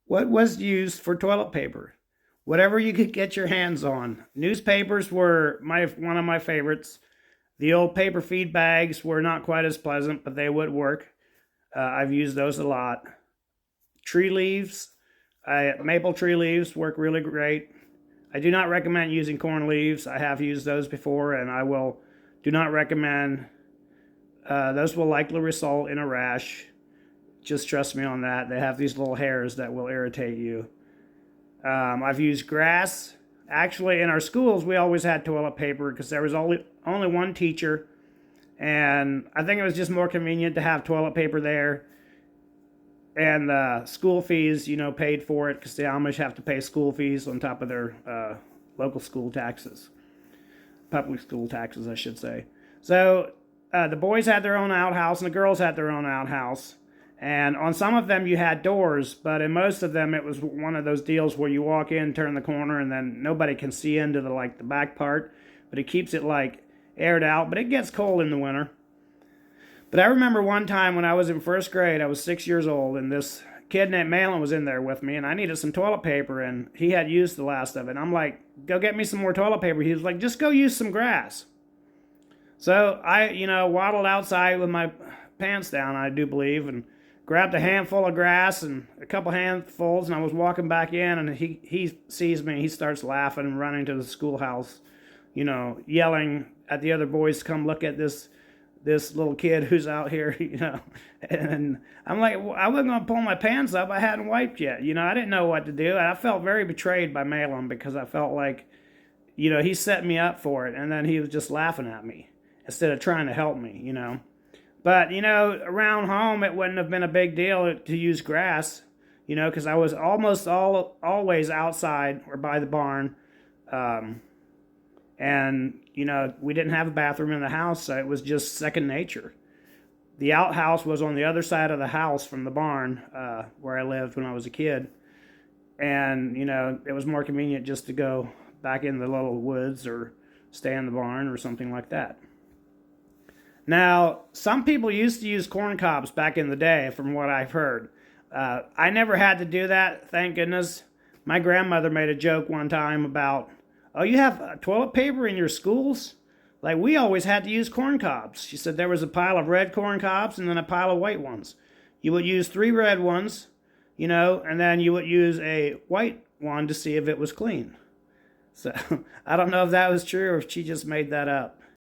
What was used for toilet paper? Whatever you could get your hands on. Newspapers were one of my favorites. The old paper feed bags were not quite as pleasant, but they would work. I've used those a lot. Tree leaves, maple tree leaves work really great. I do not recommend using corn leaves. I have used those before, and I will do not recommend. Those will likely result in a rash. Just trust me on that. They have these little hairs that will irritate you. I've used grass. Actually, in our schools, we always had toilet paper because there was only one teacher, and I think it was just more convenient to have toilet paper there. And school fees, paid for it because the Amish have to pay school fees on top of their local school taxes, public school taxes, I should say. So the boys had their own outhouse and the girls had their own outhouse. And on some of them you had doors, but in most of them it was one of those deals where you walk in, turn the corner, and then nobody can see into the back part. But it keeps it aired out. But it gets cold in the winter. But I remember one time when I was in first grade, I was 6 years old, and this kid named Malin was in there with me, and I needed some toilet paper, and he had used the last of it. I'm like, go get me some more toilet paper. He was like, just go use some grass. So I, waddled outside with my pants down, I do believe, and grabbed a handful of grass and a couple handfuls, and I was walking back in, and he sees me, he starts laughing and running to the schoolhouse, yelling at the other boys to come look at this little kid who's out here, and I'm like, well, I wasn't going to pull my pants up. I hadn't wiped yet. I didn't know what to do. I felt very betrayed by Malin because I felt like, he set me up for it, and then he was just laughing at me instead of trying to help me. But, around home, it wouldn't have been a big deal to use grass, because I was always outside or by the barn. And, we didn't have a bathroom in the house, so it was just second nature. The outhouse was on the other side of the house from the barn where I lived when I was a kid. And, it was more convenient just to go back in the little woods or stay in the barn or something like that. Now, some people used to use corn cobs back in the day, from what I've heard. I never had to do that, thank goodness. My grandmother made a joke one time about, oh, you have toilet paper in your schools? Like, we always had to use corn cobs. She said there was a pile of red corn cobs and then a pile of white ones. You would use 3 red ones, and then you would use a white one to see if it was clean. So, I don't know if that was true or if she just made that up.